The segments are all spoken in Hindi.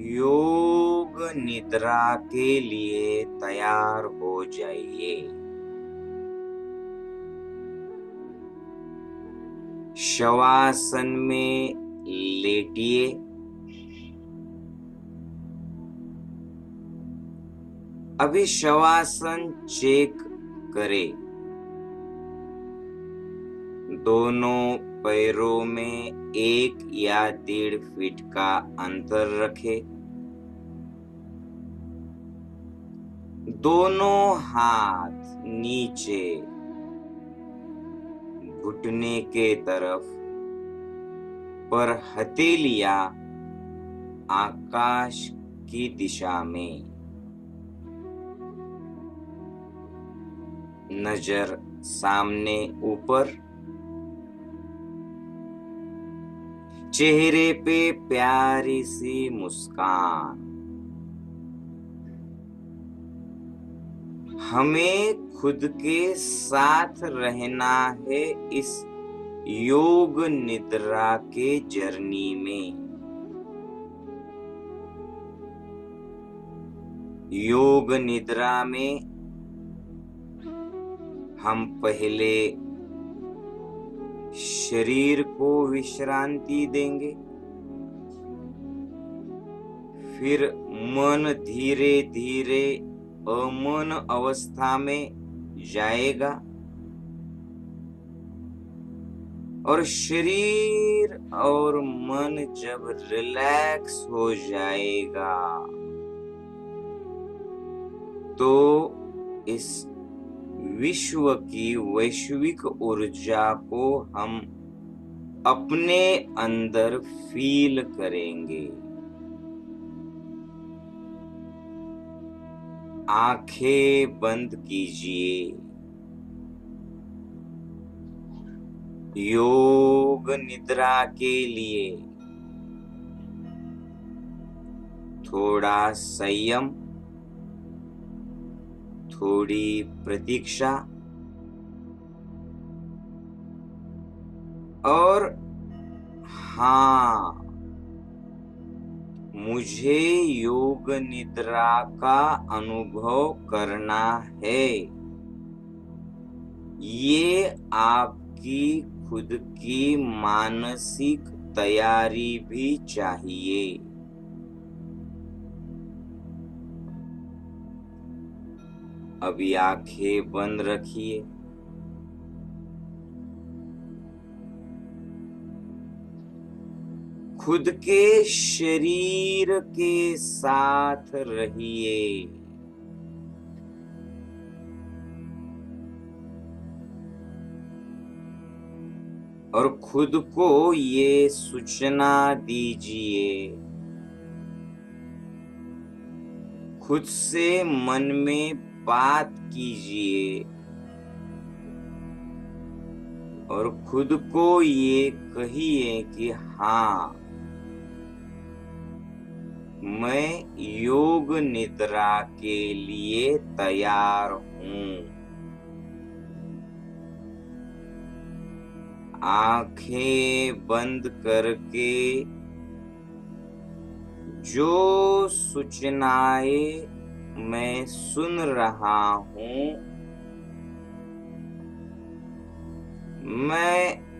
योग निद्रा के लिए तैयार हो जाइए। शवासन में लेटिए। अभी शवासन चेक करें। दोनों पैरों में 1 या 1.5 फीट का अंतर रखें। दोनों हाथ नीचे घुटने के तरफ, पर हथेलियां आकाश की दिशा में। नजर सामने ऊपर। चेहरे पे प्यारी सी मुस्कान। हमें खुद के साथ रहना है इस योग निद्रा के जर्नी में। योग निद्रा में हम पहले शरीर को विश्रांति देंगे, फिर मन धीरे धीरे अमन अवस्था में जाएगा और शरीर और मन जब रिलैक्स हो जाएगा तो इस विश्व की वैश्विक ऊर्जा को हम अपने अंदर फील करेंगे। आंखें बंद कीजिए। योग निद्रा के लिए थोड़ा संयम, थोड़ी प्रतीक्षा और हाँ, मुझे योग निद्रा का अनुभव करना है। ये आपकी खुद की मानसिक तैयारी भी चाहिए। अभी आंखें बंद रखिए। खुद के शरीर के साथ रहिए। और खुद को ये सूचना दीजिए, खुद से मन में बात कीजिए और खुद को ये कहिए कि हाँ, मैं योग निद्रा के लिए तैयार हूँ। आंखें बंद करके जो सूचनाएं मैं सुन रहा हूँ, मैं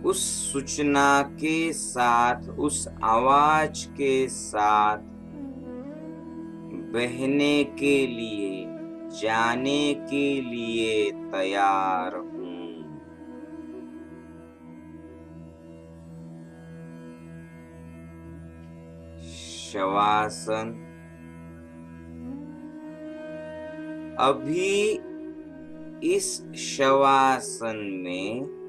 उस सूचना के साथ, उस आवाज के साथ बहने के लिए, जाने के लिए तैयार हूँ। शवासन। अभी इस शवासन में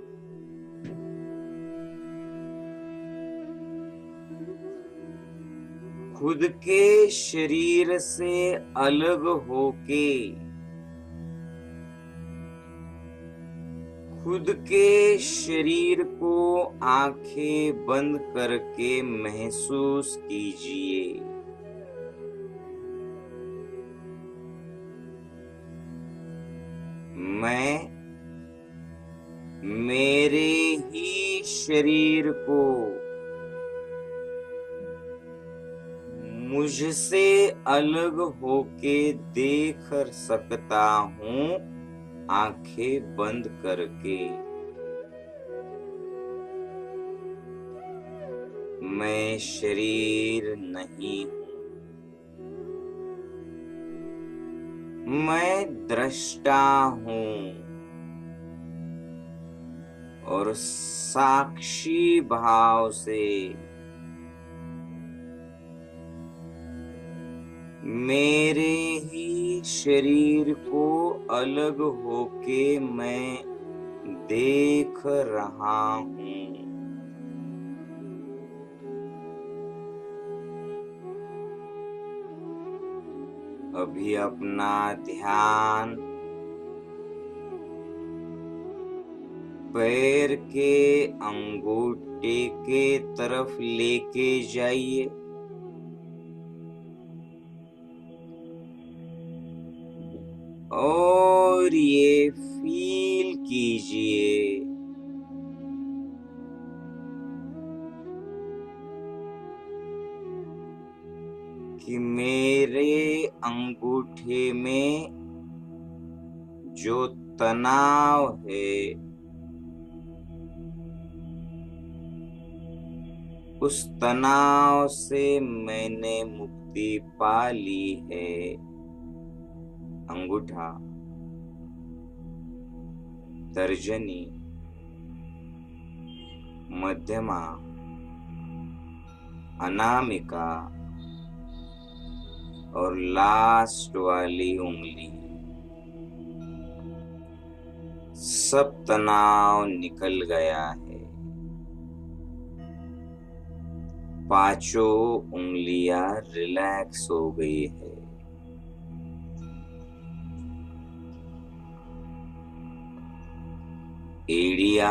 खुद के शरीर से अलग होके खुद के शरीर को आंखें बंद करके महसूस कीजिए। मैं मेरे ही शरीर को मुझसे अलग होके देख सकता हूँ आंखें बंद करके। मैं शरीर नहीं हूँ, मैं दृष्टा हूँ और साक्षी भाव से मेरे ही शरीर को अलग होके मैं देख रहा हूँ। अभी अपना ध्यान पैर के अंगूठे के तरफ लेके जाइए। और ये फील कीजिए कि मेरे अंगूठे में जो तनाव है उस तनाव से मैंने मुक्ति पा ली है। अंगूठा, तर्जनी, मध्यमा, अनामिका और लास्ट वाली उंगली, सब तनाव निकल गया है। पांचों उंगलियां रिलैक्स हो गई है। एड़िया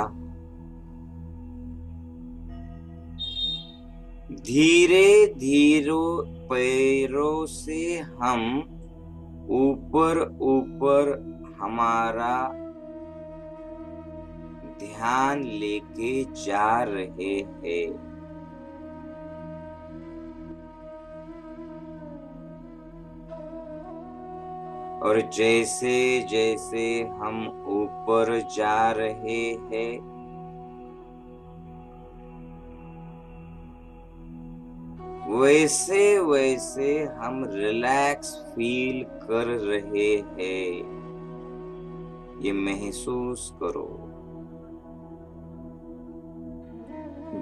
धीरे धीरे पैरों से हम ऊपर ऊपर हमारा ध्यान लेके जा रहे हैं। और जैसे जैसे हम ऊपर जा रहे हैं वैसे वैसे हम रिलैक्स फील कर रहे हैं। ये महसूस करो।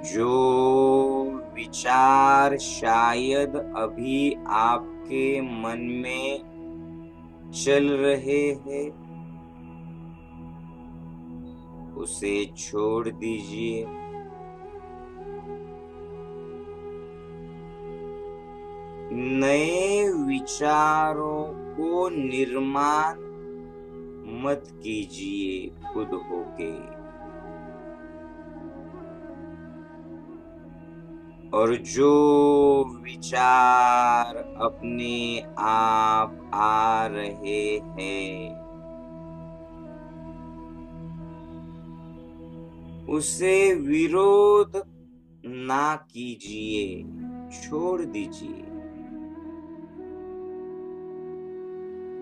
जो विचार शायद अभी आपके मन में चल रहे हैं उसे छोड़ दीजिए। नए विचारों को निर्माण मत कीजिए खुद होके। और जो विचार अपने आप आ रहे हैं उसे विरोध ना कीजिए, छोड़ दीजिए।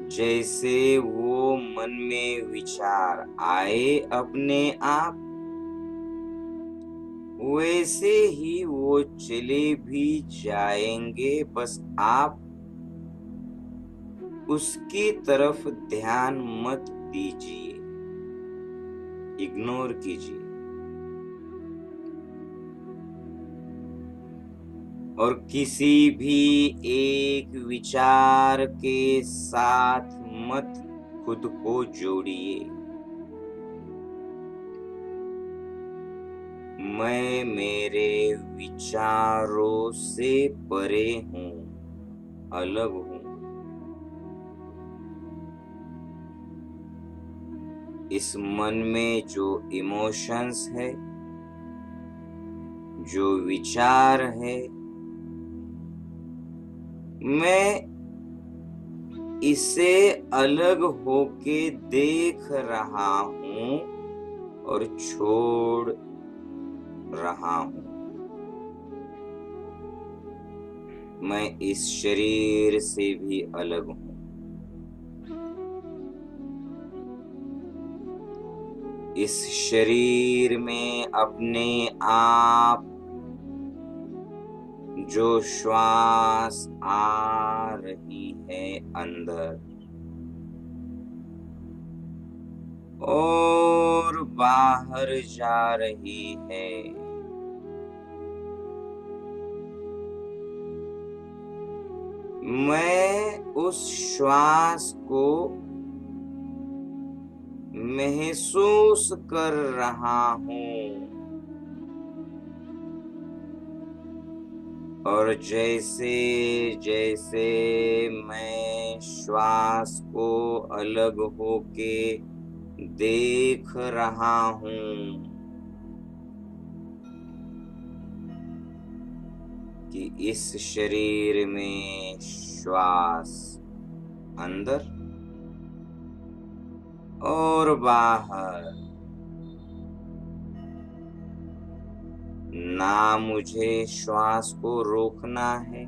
जैसे वो मन में विचार आए अपने आप वैसे ही वो चले भी जाएंगे। बस आप उसकी तरफ ध्यान मत दीजिए, इग्नोर कीजिए। और किसी भी एक विचार के साथ मत खुद को जोड़िए। मैं मेरे विचारों से परे हूँ, अलग हूँ। इस मन में जो इमोशंस है, जो विचार है, मैं इसे अलग होके देख रहा हूँ और छोड़ रहा हूँ। मैं इस शरीर से भी अलग हूँ। इस शरीर में अपने आप जो श्वास आ रही है अंदर और बाहर जा रही है, मैं उस श्वास को महसूस कर रहा हूँ। और जैसे जैसे मैं श्वास को अलग होके देख रहा हूँ कि इस शरीर में श्वास अंदर और बाहर, ना मुझे श्वास को रोकना है,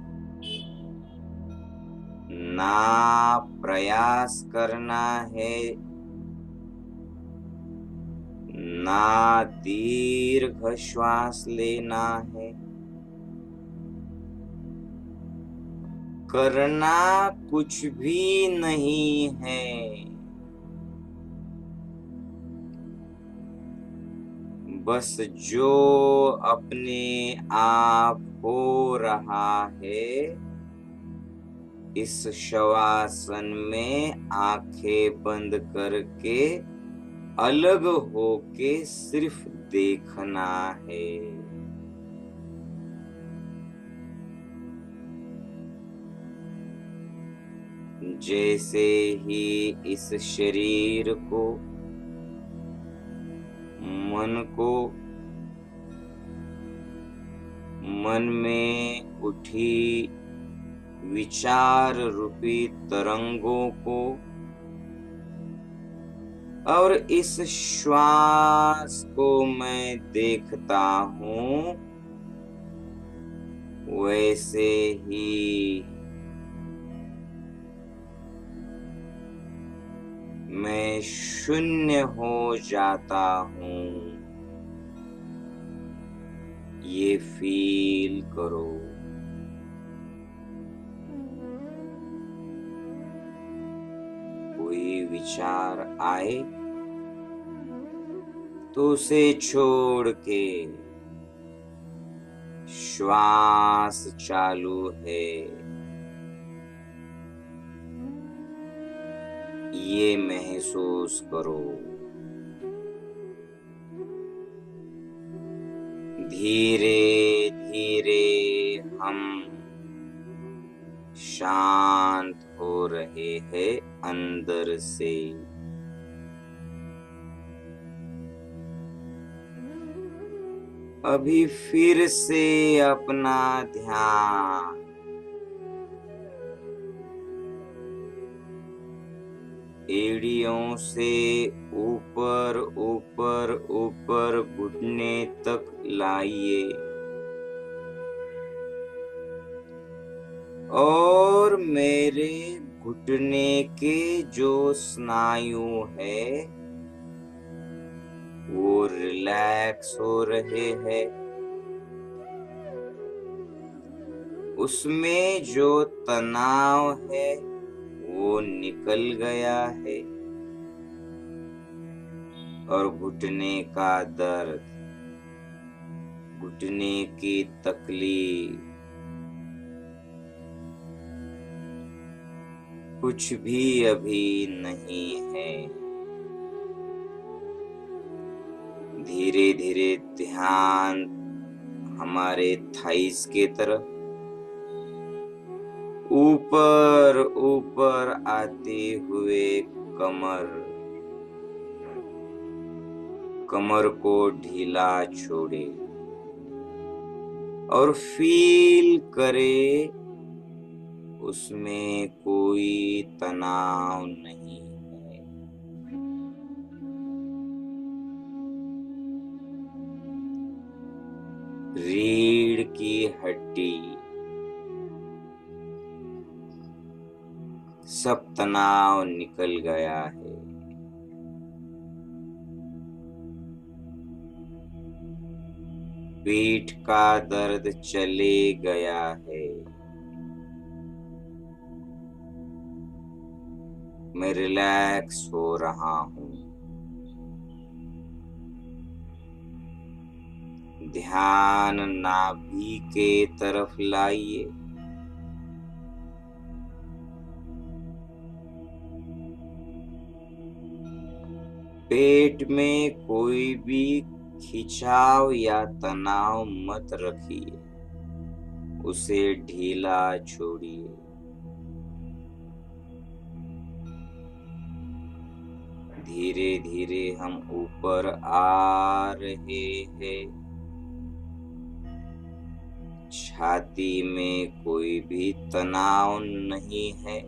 ना प्रयास करना है, ना दीर्घ श्वास लेना है। करना कुछ भी नहीं है, बस जो अपने आप हो रहा है इस शवासन में आंखें बंद करके अलग होके सिर्फ देखना है। जैसे ही इस शरीर को, मन को, मन में उठी विचार रूपी तरंगों को और इस श्वास को मैं देखता हूँ, वैसे ही मैं शून्य हो जाता हूँ। ये फील करो। कोई विचार आए तो उसे छोड़ के श्वास चालू है, ये महसूस करो। धीरे धीरे हम शांत हो रहे हैं अंदर से। अभी फिर से अपना ध्यान एड़ियों से ऊपर ऊपर ऊपर घुटने तक लाइए और मेरे घुटने के जो स्नायु है वो रिलैक्स हो रहे हैं। उसमें जो तनाव है वो निकल गया है और घुटने का दर्द, घुटने की तकलीफ कुछ भी अभी नहीं है। धीरे धीरे ध्यान हमारे थाइस के तरफ ऊपर ऊपर आते हुए कमर को ढीला छोड़े और फील करे उसमें कोई तनाव नहीं है। रीढ़ की हड्डी सब तनाव निकल गया है। पीठ का दर्द चले गया है। मैं रिलैक्स हो रहा हूँ। ध्यान नाभि के तरफ लाइए। पेट में कोई भी खिंचाव या तनाव मत रखिए, उसे ढीला छोड़िए। धीरे धीरे हम ऊपर आ रहे हैं। छाती में कोई भी तनाव नहीं है।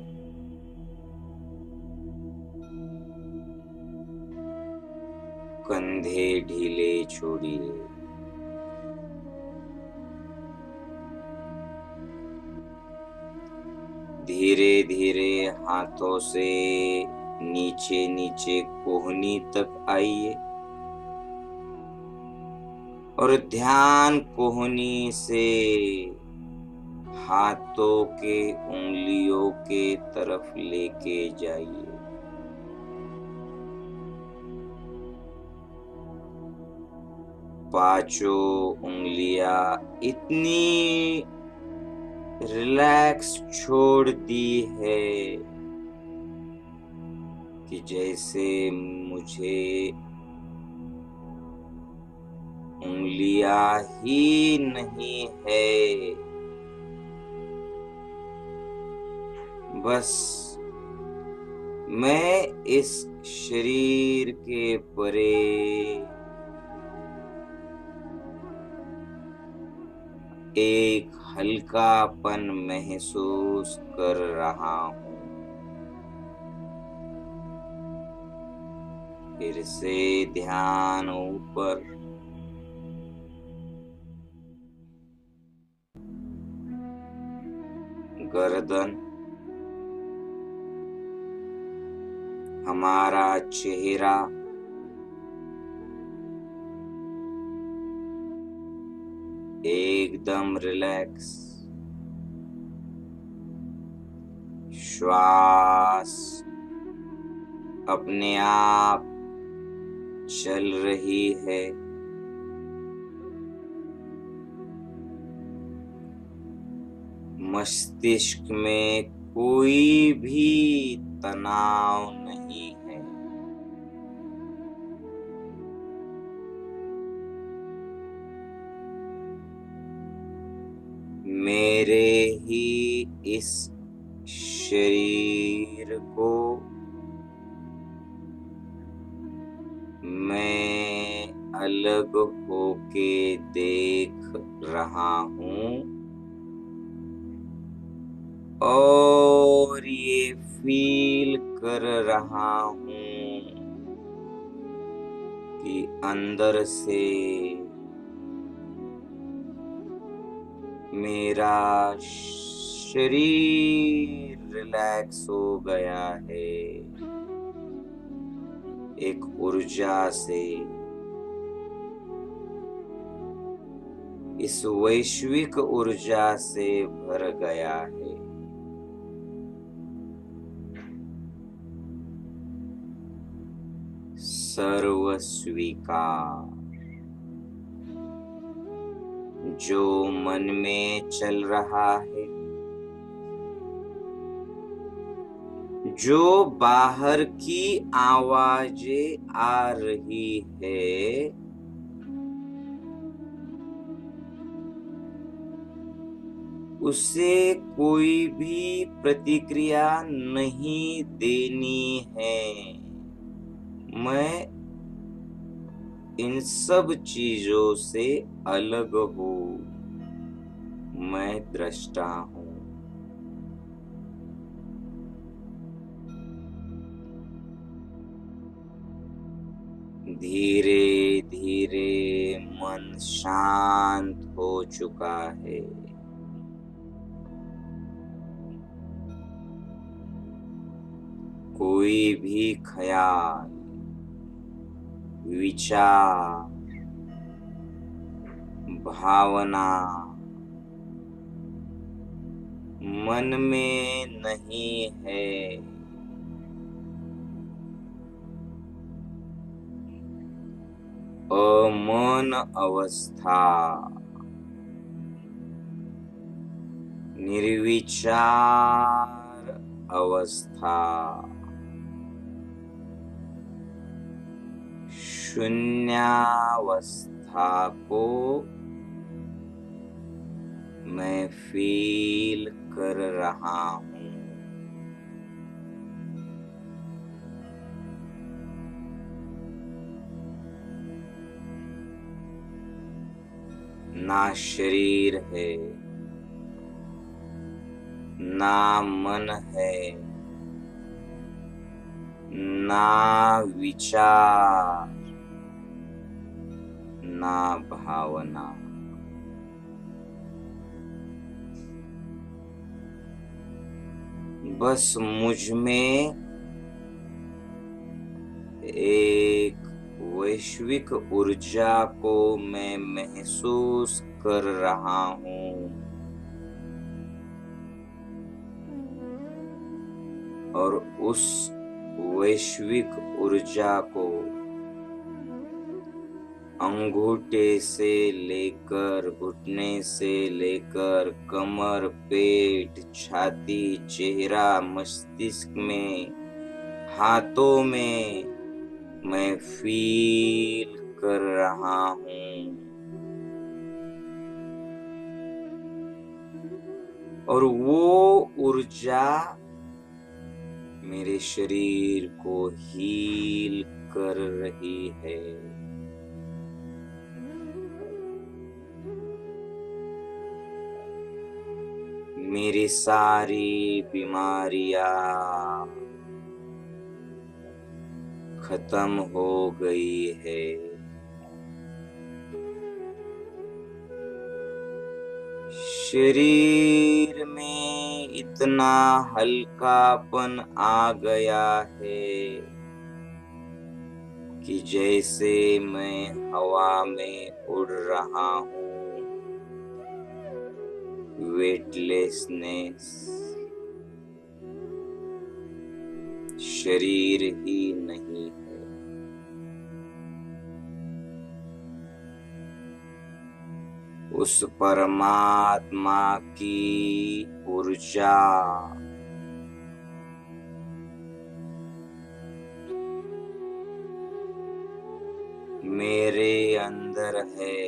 कंधे ढीले छोड़िए। धीरे धीरे हाथों से नीचे नीचे कोहनी तक आइए और ध्यान कोहनी से हाथों के उंगलियों के तरफ लेके जाइए। पांचों उंगलियां इतनी रिलैक्स छोड़ दी है कि जैसे मुझे उंगलियां ही नहीं है। बस मैं इस शरीर के परे एक हल्कापन महसूस कर रहा हूँ। फिर से ध्यान ऊपर। गर्दन, हमारा चेहरा, एकदम रिलैक्स। श्वास अपने आप चल रही है। मस्तिष्क में कोई भी तनाव नहीं है। मेरे ही इस शरीर को मैं अलग होके देख रहा हूँ और ये फील कर रहा हूँ कि अंदर से मेरा शरीर रिलैक्स हो गया है। एक ऊर्जा से, इस वैश्विक ऊर्जा से भर गया है। सर्व स्वीकार। जो मन में चल रहा है, जो बाहर की आवाजें आ रही है, उसे कोई भी प्रतिक्रिया नहीं देनी है। मैं इन सब चीजों से अलग हूँ। मैं दृष्टा हूँ। धीरे धीरे मन शांत हो चुका है। कोई भी ख्याल, विचार, भावना मन में नहीं है। अमौन अवस्था, निर्विचार अवस्था, शून्यावस्था को मैं फील कर रहा हूँ। ना शरीर है, ना मन है, ना विचार, ना भावना। बस मुझ में एक वैश्विक ऊर्जा को मैं महसूस कर रहा हूँ और उस वैश्विक ऊर्जा को अंगूठे से लेकर, घुटने से लेकर, कमर, पेट, छाती, चेहरा, मस्तिष्क में, हाथों में मैं फील कर रहा हूँ। और वो ऊर्जा मेरे शरीर को हील कर रही है। मेरी सारी बीमारियां खत्म हो गई है। शरीर में इतना हल्कापन आ गया है कि जैसे मैं हवा में उड़ रहा हूँ। वेटलेसनेस, शरीर ही नहीं है। उस परमात्मा की ऊर्जा मेरे अंदर है।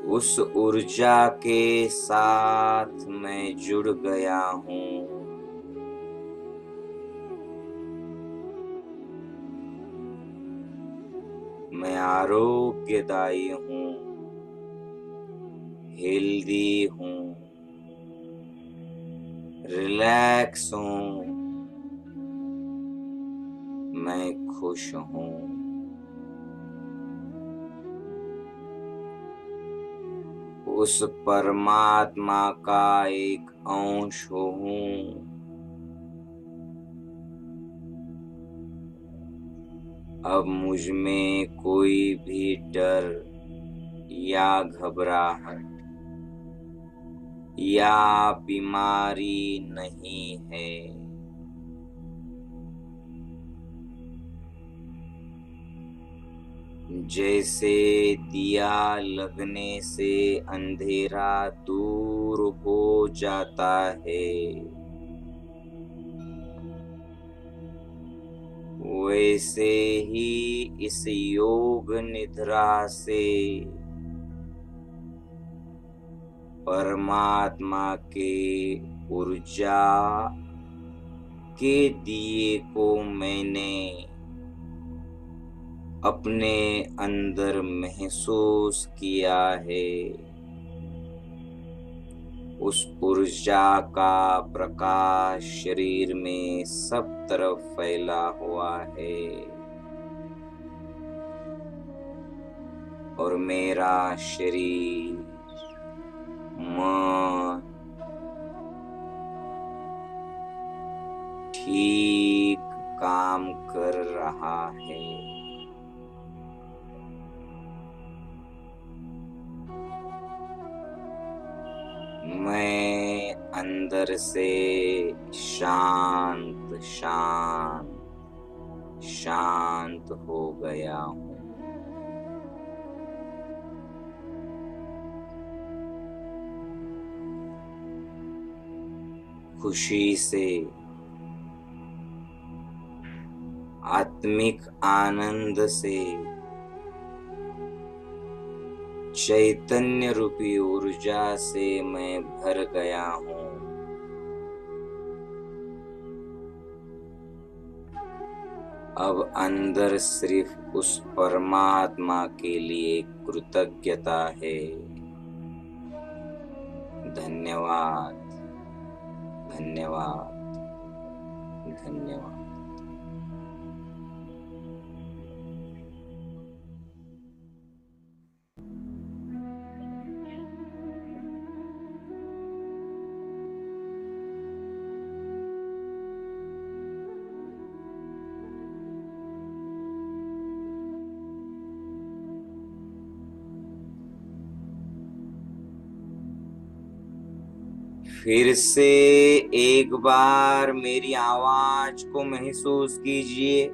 उस ऊर्जा के साथ मैं जुड़ गया हूँ। मैं आरोग्यदायी हूँ, हेल्दी हूँ, रिलैक्स हूँ, मैं खुश हूँ। उस परमात्मा का एक अंश हूँ। अब मुझ में कोई भी डर या घबराहट या बीमारी नहीं है। जैसे दिया लगने से अंधेरा दूर हो जाता है, वैसे ही इस योग निद्रा से परमात्मा के ऊर्जा के दिए को मैंने अपने अंदर महसूस किया है। उस ऊर्जा का प्रकाश शरीर में सब तरफ फैला हुआ है और मेरा शरीर, मन, ठीक काम कर रहा है। मैं अंदर से शांत शांत शांत हो गया हूँ। खुशी से, आत्मिक आनंद से, चैतन्य रूपी ऊर्जा से मैं भर गया हूँ। अब अंदर सिर्फ उस परमात्मा के लिए कृतज्ञता है। धन्यवाद, धन्यवाद, धन्यवाद। फिर से एक बार मेरी आवाज को महसूस कीजिए।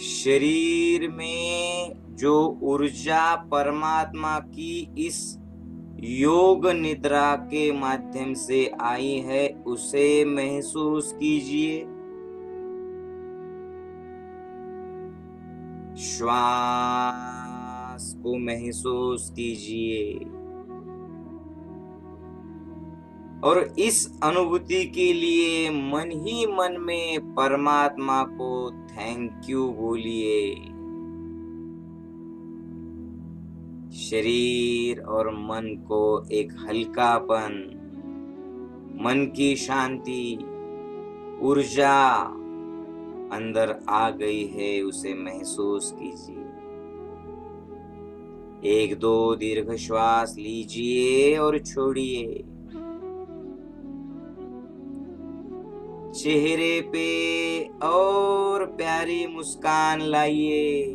शरीर में जो ऊर्जा परमात्मा की इस योग निद्रा के माध्यम से आई है उसे महसूस कीजिए। श्वास को महसूस कीजिए और इस अनुभूति के लिए मन ही मन में परमात्मा को थैंक यू बोलिए। शरीर और मन को एक हल्कापन, मन की शांति, ऊर्जा अंदर आ गई है, उसे महसूस कीजिए। एक दो दीर्घ श्वास लीजिए और छोड़िए। चेहरे पे और प्यारी मुस्कान लाइए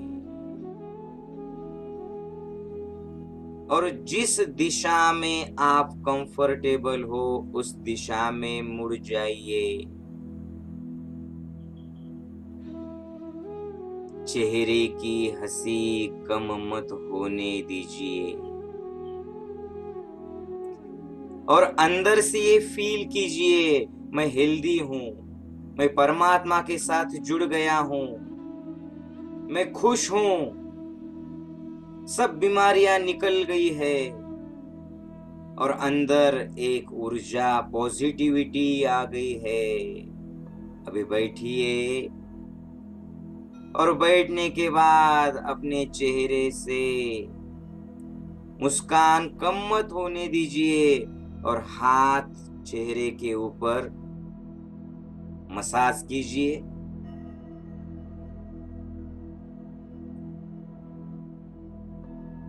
और जिस दिशा में आप कंफर्टेबल हो उस दिशा में मुड़ जाइए। चेहरे की हंसी कम मत होने दीजिए और अंदर से ये फील कीजिए, मैं हेल्दी हूँ, मैं परमात्मा के साथ जुड़ गया हूँ, मैं खुश हूँ, सब बीमारियां निकल गई है और अंदर एक ऊर्जा, पॉजिटिविटी आ गई है। अभी बैठिए और बैठने के बाद अपने चेहरे से मुस्कान कम मत होने दीजिए और हाथ चेहरे के ऊपर मसाज कीजिए।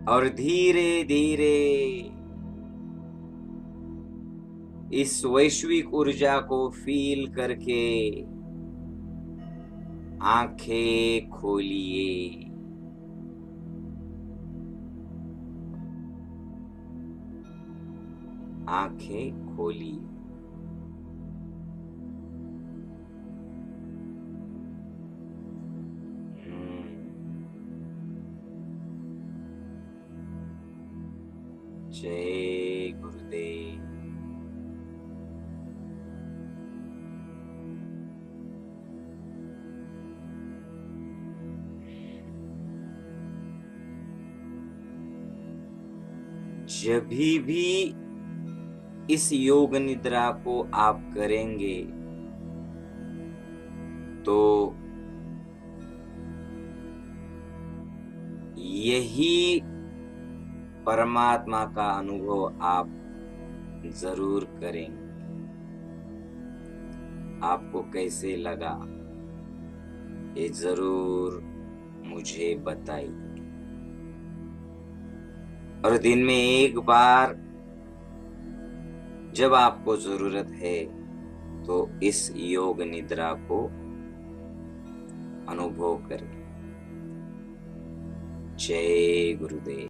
और धीरे धीरे इस वैश्विक ऊर्जा को फील करके आंखें खोलिए। आंखें खोलिए। जय गुरुदेव। जब भी इस योग निद्रा को आप करेंगे तो यही परमात्मा का अनुभव आप जरूर करेंगे। आपको कैसे लगा ये जरूर मुझे बताइए। और दिन में एक बार जब आपको जरूरत है तो इस योग निद्रा को अनुभव करें। जय गुरुदेव।